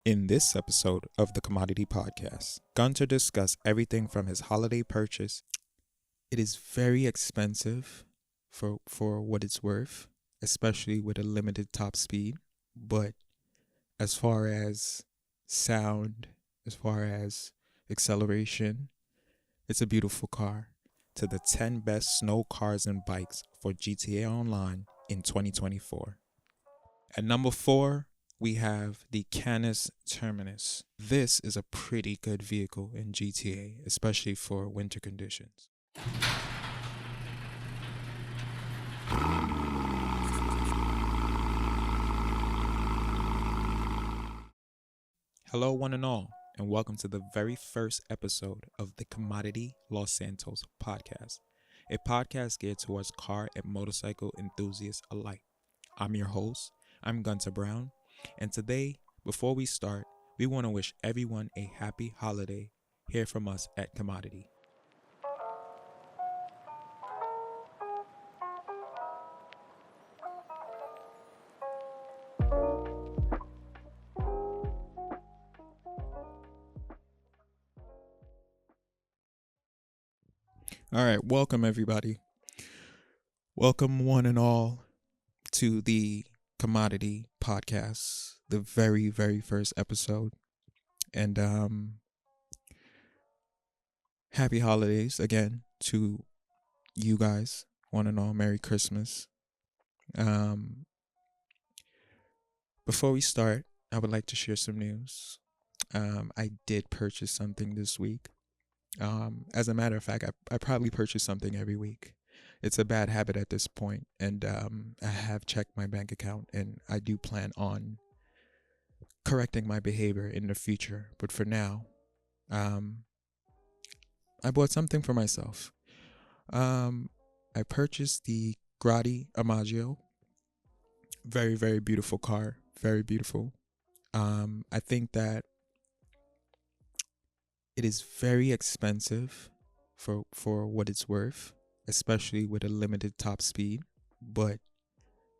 In this episode of the Commodity Podcast, Gunter discussed everything from his holiday purchase. It is very expensive for what it's worth, especially with a limited top speed. But as far as sound, as far as acceleration, it's a beautiful car. To the 10 best snow cars and bikes for GTA Online in 2024. At number 4, we have the Canis Terminus. This is a pretty good vehicle in GTA, especially for winter conditions. Hello, one and all, and welcome to the very first episode of the Commodity Los Santos podcast, a podcast geared towards car and motorcycle enthusiasts alike. I'm your host, I'm Gunter Brown, and today, before we start, we want to wish everyone a happy holiday here from us at Commodity. All right, welcome everybody. Welcome one and all to the Commodity Podcast, the very, very first episode. And happy holidays again to you guys, one and all. Merry Christmas. Before we start, I would like to share some news. I did purchase something this week. As a matter of fact, I probably purchase something every week. It's a bad habit at this point, and I have checked my bank account, and I do plan on correcting my behavior in the future. But for now, I bought something for myself. I purchased the Gradi Amaggio. Very, very beautiful car. Very beautiful. I think that it is very expensive for what it's worth, especially with a limited top speed. But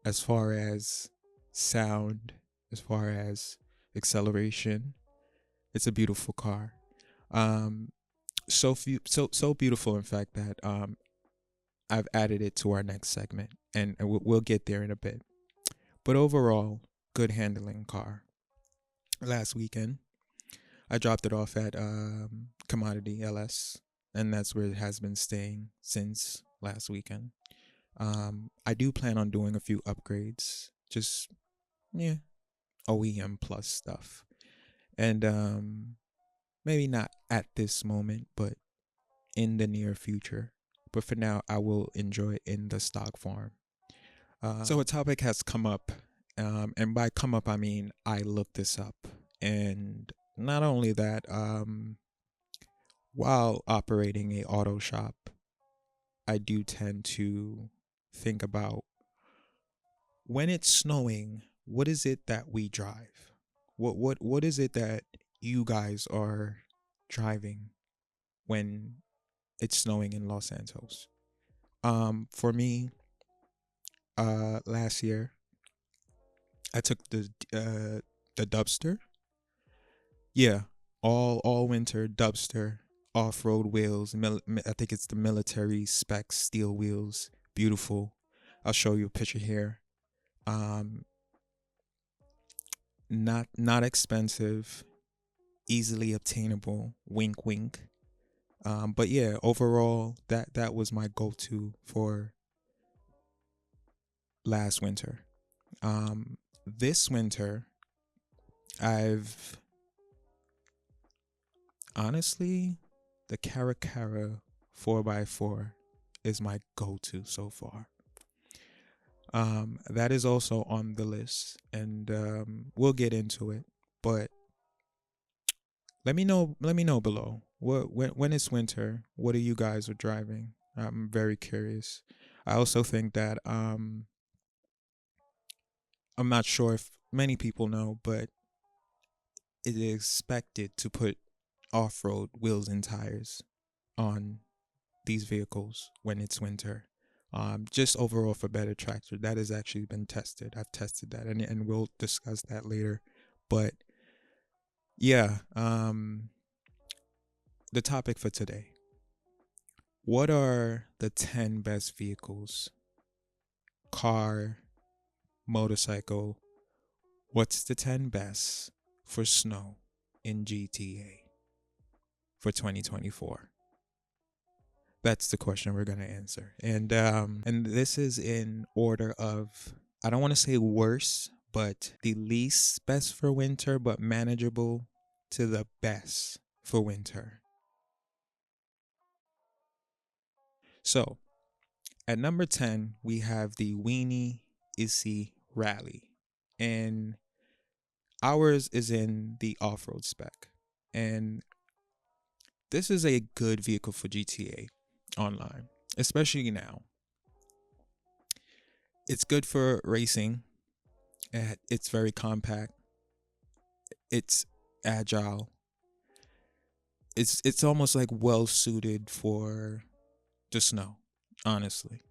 as far as sound, as far as acceleration, it's a beautiful car. So beautiful, in fact, that I've added it to our next segment, and we'll get there in a bit. But overall, good handling car. Last weekend, I dropped it off at Commodity LS, and that's where it has been staying since last weekend. I do plan on doing a few upgrades, just OEM plus stuff, and maybe not at this moment, but in the near future. But for now, I will enjoy it in the stock form. So a topic has come up, and by come up I mean I looked this up, and not only that, while operating a auto shop, I do tend to think about when it's snowing, what is it that we drive? What is it that you guys are driving when it's snowing in Los Santos? For me, last year I took the Dubster. Yeah, all winter Dubster, off-road wheels. I think it's the military spec steel wheels. Beautiful. I'll show you a picture here. Not expensive, easily obtainable. Wink, wink. But yeah, overall, that was my go-to for last winter. This winter, I've honestly, the Caracara 4x4 is my go-to so far. That is also on the list, and we'll get into it. But let me know below. When it's winter, what are you guys are driving? I'm very curious. I also think that I'm not sure if many people know, but it is expected to put off-road wheels and tires on these vehicles when it's winter. Just overall for better traction. That has actually been tested. I've tested that, and we'll discuss that later. But Yeah. The topic for today. What are the 10 best vehicles? Car, motorcycle. What's the 10 best for snow in GTA for 2024? That's the question we're gonna answer. And this is in order of, I don't want to say worse, but the least best for winter, but manageable to the best for winter. So at number 10, we have the Weenie Issy Rally. And ours is in the off road spec. And this is a good vehicle for GTA Online, especially now. It's good for racing. It's very compact. It's agile. It's almost like well suited for the snow, honestly.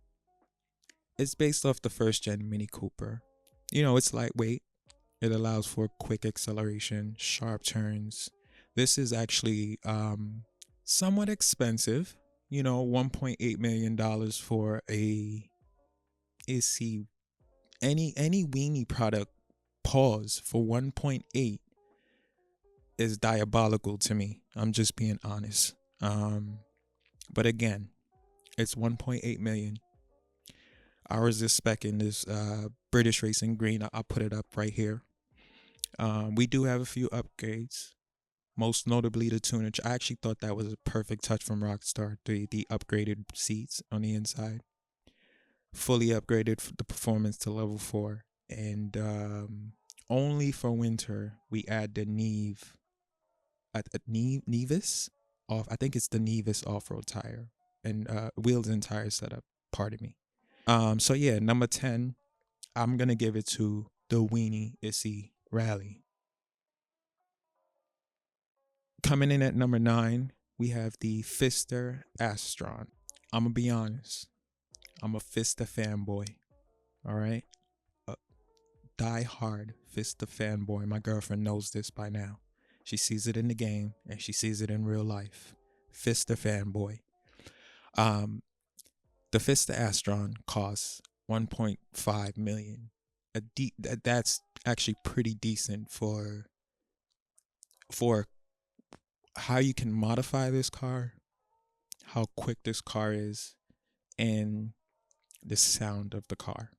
It's based off the first gen Mini Cooper. It's lightweight. It allows for quick acceleration, sharp turns. This is actually somewhat expensive. $1.8 million for a AC any weenie product. Pause for 1.8 is diabolical to me. I'm just being honest. But again, it's 1.8 million. Ours is spec in this British Racing Green. I'll put it up right here. We do have a few upgrades, most notably the tunage. I actually thought that was a perfect touch from Rockstar. The upgraded seats on the inside, fully upgraded for the performance to level 4, and only for winter we add the Nevis off. I think it's the Nevis off-road tire and wheels and tire setup. Pardon me. So yeah, number 10, I'm gonna give it to the Weenie Issy Rally. Coming in at number 9, we have the Fister Astron. I'm gonna be honest. I'm a Fister fanboy. All right, a die-hard Fister fanboy. My girlfriend knows this by now. She sees it in the game and she sees it in real life. Fister fanboy. Um, the Fister Astron costs 1.5 million. That's actually pretty decent for how you can modify this car, how quick this car is, and the sound of the car.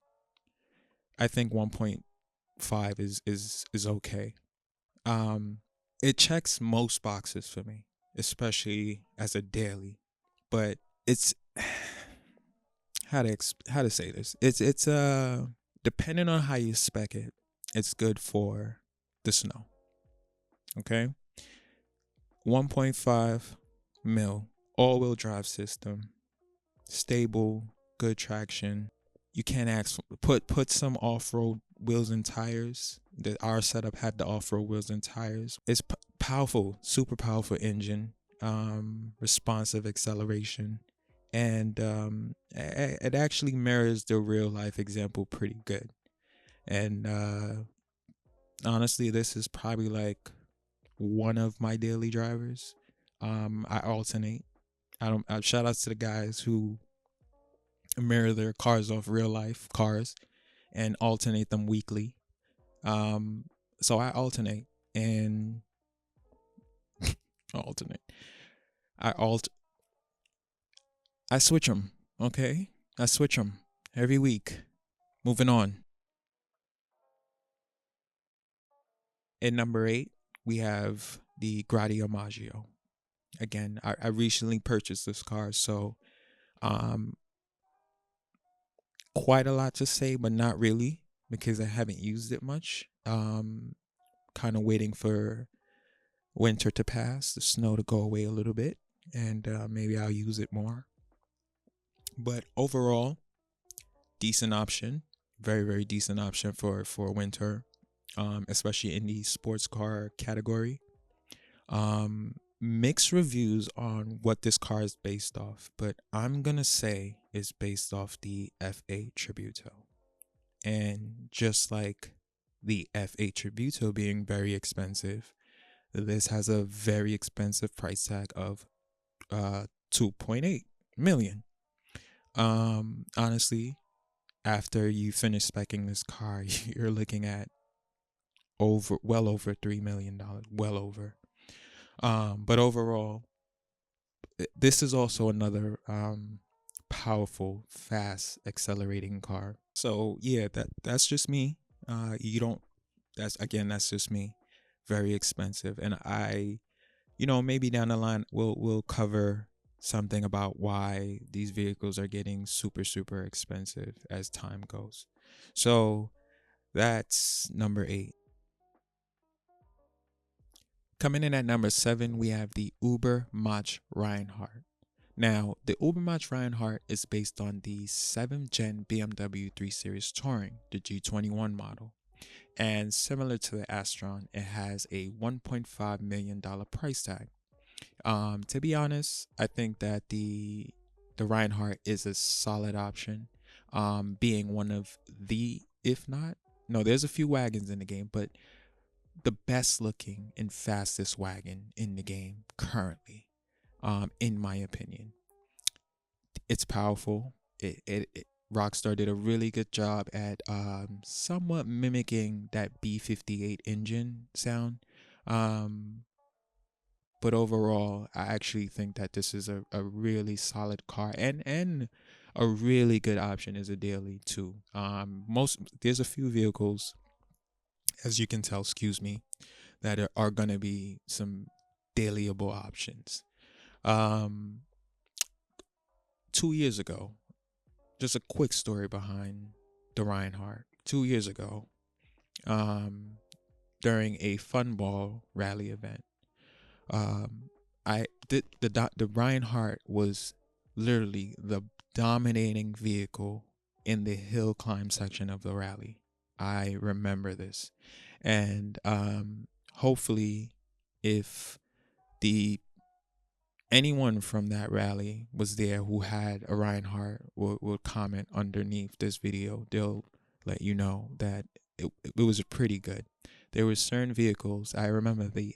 I think 1.5 is okay. Um, it checks most boxes for me, especially as a daily. But it's how to say this. It's depending on how you spec it, it's good for the snow. Okay, 1.5 mil all-wheel drive system, stable, good traction. You can't ask put some off-road wheels and tires. Our setup had the off-road wheels and tires. It's powerful, super powerful engine, responsive acceleration, and it actually mirrors the real life example pretty good. And honestly, this is probably like one of my daily drivers. I alternate. I don't. Shout outs to the guys who mirror their cars off real life cars and alternate them weekly. Um, so I alternate and alternate. I alt. I switch them. Okay, I switch them every week. Moving on. At number 8, we have the Gradio Maggio. Again, I recently purchased this car, so um, quite a lot to say, but not really because I haven't used it much. Kind of waiting for winter to pass, the snow to go away a little bit, and maybe I'll use it more. But overall, decent option, very very decent option for winter, especially in the sports car category. Mixed reviews on what this car is based off, but I'm gonna say it's based off the F8 Tributo. And just like the F8 Tributo being very expensive, This has a very expensive price tag of 2.8 million. Honestly, after you finish specing this car, you're looking at well over $3 million, well over. But overall, this is also another powerful, fast, accelerating car. So yeah, that's just me. You don't. That's just me. Very expensive, and maybe down the line we'll cover something about why these vehicles are getting super super expensive as time goes. So that's number 8. Coming in at number 7, we have the Uber Mach Reinhardt. Now, the Uber Mach Reinhardt is based on the 7th gen BMW 3 Series Touring, the G21 model. And similar to the Astron, it has a $1.5 million price tag. To be honest, I think that the Reinhardt is a solid option, being one of the, if not, no, there's a few wagons in the game, but the best looking and fastest wagon in the game currently, in my opinion. It's powerful. Rockstar did a really good job at somewhat mimicking that B58 engine sound. Um, but overall, I actually think that this is a really solid car, and a really good option as a daily too. There's a few vehicles, as you can tell, excuse me, that are gonna be some dailyable options. Um, 2 years ago, just a quick story behind the Reinhardt. 2 years ago, um, during a Fun Ball rally event, I did the Reinhardt was literally the dominating vehicle in the hill climb section of the rally. I remember this, and hopefully, if the anyone from that rally was there who had a Reinhardt will comment underneath this video. They'll let you know that it was pretty good. There were certain vehicles. I remember the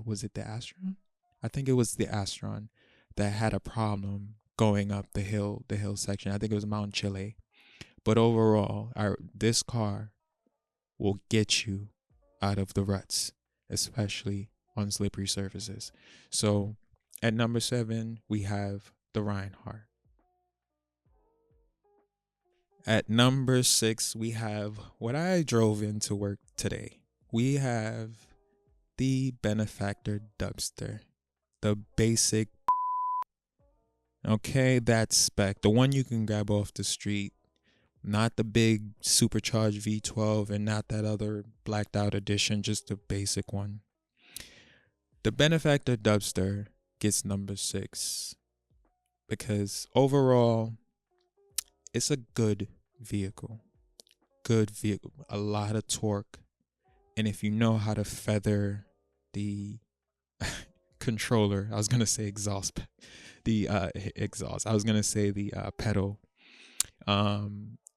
was it the Astron? I think it was the Astron that had a problem going up the hill section. I think it was Mount Chile. But overall, this car will get you out of the ruts, especially on slippery surfaces. So at number 7, we have the Reinhardt. At number 6, we have what I drove into work today. We have the Benefactor Dubster, the basic, okay, that spec, the one you can grab off the street, not the big supercharged V12 and not that other blacked out edition, just the basic one. The Benefactor Dubster gets number 6 because overall, it's a good vehicle. Good vehicle, a lot of torque. And if you know how to feather the controller, I was going to say exhaust, the exhaust, I was going to say the pedal,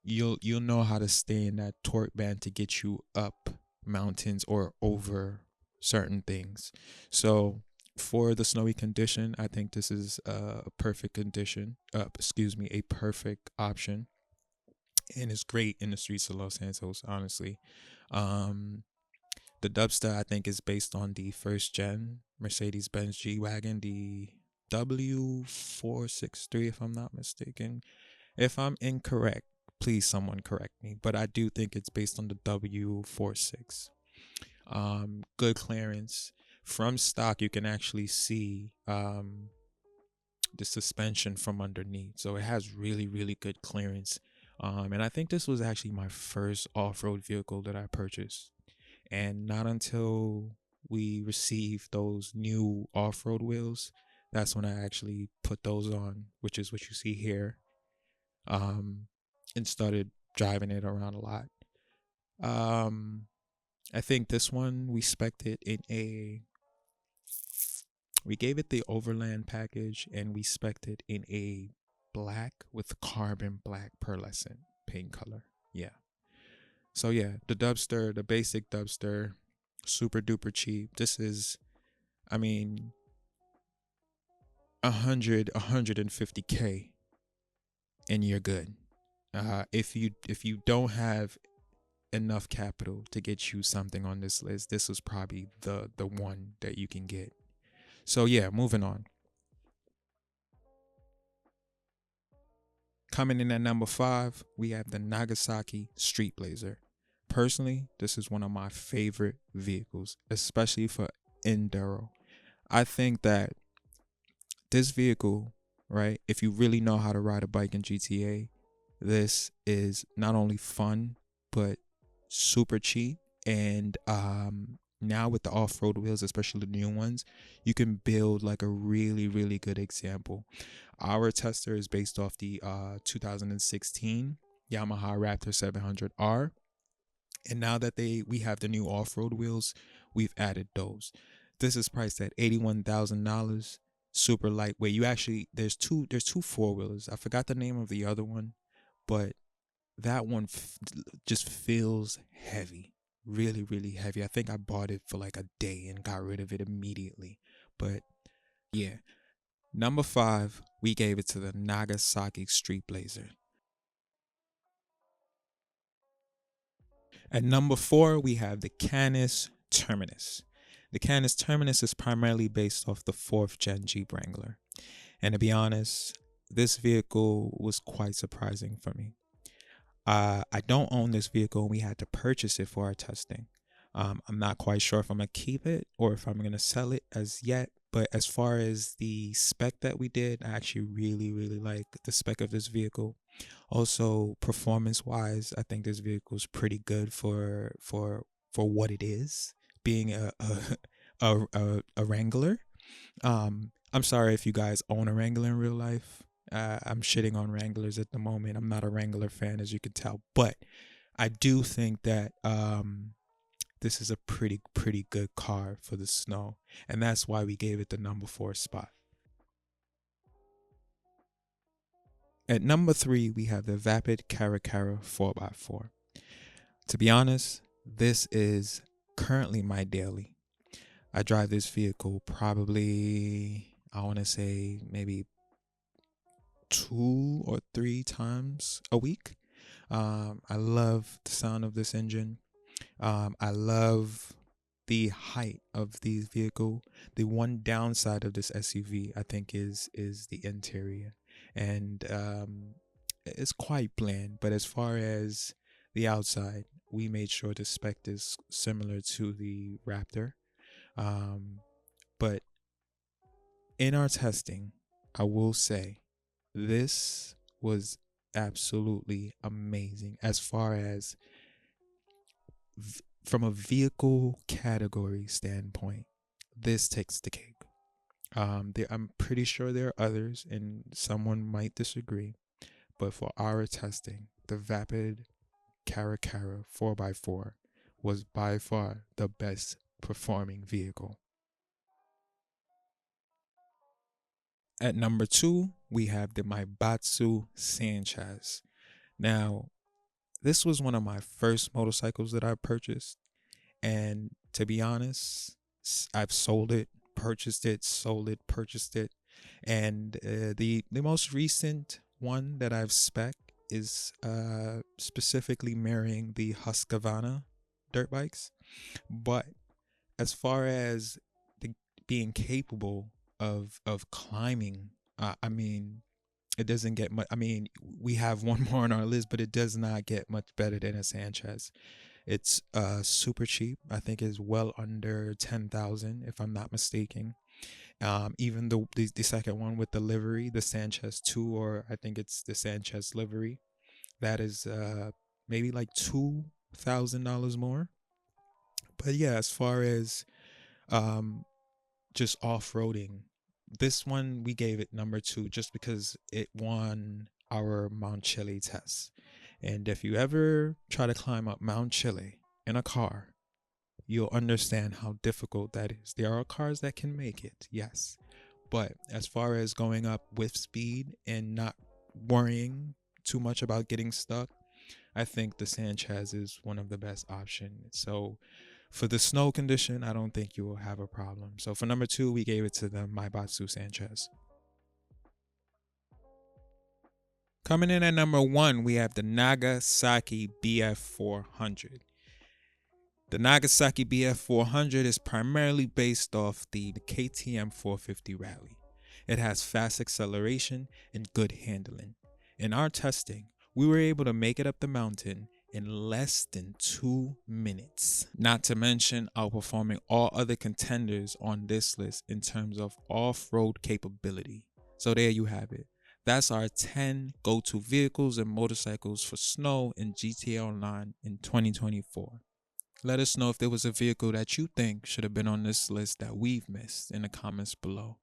you'll know how to stay in that torque band to get you up mountains or over certain things. So for the snowy condition, I think this is a perfect condition. A perfect option, and it's great in the streets of Los Santos. Honestly, um, the Dubster I think is based on the first gen Mercedes-Benz G-Wagon, the W463, if I'm not mistaken. If I'm incorrect, please someone correct me. But I do think it's based on the W46. Good clearance. From stock, you can actually see the suspension from underneath. So it has really, really good clearance. And I think this was actually my first off-road vehicle that I purchased. And not until we received those new off-road wheels, that's when I actually put those on, which is what you see here, and started driving it around a lot. Um, I think this one we spec'd it in we gave it the Overland package, and we spec'd it in a black with carbon black pearlescent paint color. Yeah. So yeah, the Dubster, the basic Dubster, super duper cheap. This is, I mean, 150K and you're good. If you don't have enough capital to get you something on this list, this was probably the one that you can get. So yeah, moving on. Coming in at number 5, we have the Nagasaki Street Blazer. Personally, this is one of my favorite vehicles, especially for enduro. I think that this vehicle, right, if you really know how to ride a bike in GTA, this is not only fun, but super cheap. And now with the off-road wheels, especially the new ones, you can build like a really, really good example. Our tester is based off the 2016 Yamaha Raptor 700R. And now that we have the new off-road wheels, we've added those. This is priced at $81,000. Super lightweight. You actually there's two four-wheelers. I forgot the name of the other one, but that one just feels heavy. Really, really heavy. I think I bought it for like a day and got rid of it immediately. But yeah. Number 5, we gave it to the Nagasaki Street Blazer. At number 4, we have the Canis Terminus. The Canis Terminus is primarily based off the 4th gen Jeep Wrangler. And to be honest, this vehicle was quite surprising for me. I don't own this vehicle and we had to purchase it for our testing. I'm not quite sure if I'm going to keep it or if I'm going to sell it as yet. But as far as the spec that we did, I actually really, really like the spec of this vehicle. Also, performance-wise, I think this vehicle is pretty good for what it is, being a Wrangler. I'm sorry if you guys own a Wrangler in real life. I'm shitting on Wranglers at the moment. I'm not a Wrangler fan, as you can tell, but I do think that this is a pretty good car for the snow, and that's why we gave it the number 4 spot. At number 3, we have the Vapid Caracara 4x4. To be honest, this is currently my daily. I drive this vehicle probably, I want to say maybe 2 or 3 times a week. I love the sound of this engine. I love the height of the vehicle. The one downside of this SUV, I think, is the interior, and it's quite bland. But as far as the outside, we made sure the spec is similar to the Raptor. But in our testing, I will say this was absolutely amazing as far as from a vehicle category standpoint. This takes the cake. I'm pretty sure there are others, and someone might disagree. But for our testing, the Vapid Caracara 4x4 was by far the best performing vehicle. At number 2, we have the Maibatsu Sanchez. Now, this was one of my first motorcycles that I purchased, and to be honest, I've sold it, purchased it, sold it, purchased it, and the most recent one that I've spec is specifically marrying the Husqvarna dirt bikes. But as far as the being capable of climbing, I mean, it doesn't get much. I mean, we have one more on our list, but it does not get much better than a Sanchez. It's super cheap. I think it's well under 10,000, if I'm not mistaken. Even the second one with the livery, the Sanchez 2, or I think it's the Sanchez livery, that is maybe like $2,000 more. But yeah, as far as um, just off-roading, this one we gave it number 2 just because it won our Mount Chile test. And if you ever try to climb up Mount Chile in a car, you'll understand how difficult that is. There are cars that can make it, yes. But as far as going up with speed and not worrying too much about getting stuck, I think the Sanchez is one of the best options. So For the snow condition, I don't think you will have a problem. So for number 2, we gave it to the Maibatsu Sanchez. Coming in at number 1, we have the Nagasaki BF400. The Nagasaki BF400 is primarily based off the KTM 450 Rally. It has fast acceleration and good handling. In our testing, we were able to make it up the mountain in less than 2 minutes. Not to mention outperforming all other contenders on this list in terms of off-road capability. So there you have it. That's our 10 go-to vehicles and motorcycles for snow in GTA Online in 2024. Let us know if there was a vehicle that you think should have been on this list that we've missed in the comments below.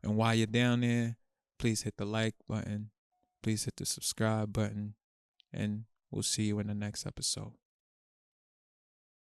And while you're down there, please hit the like button, please hit the subscribe button, and we'll see you in the next episode.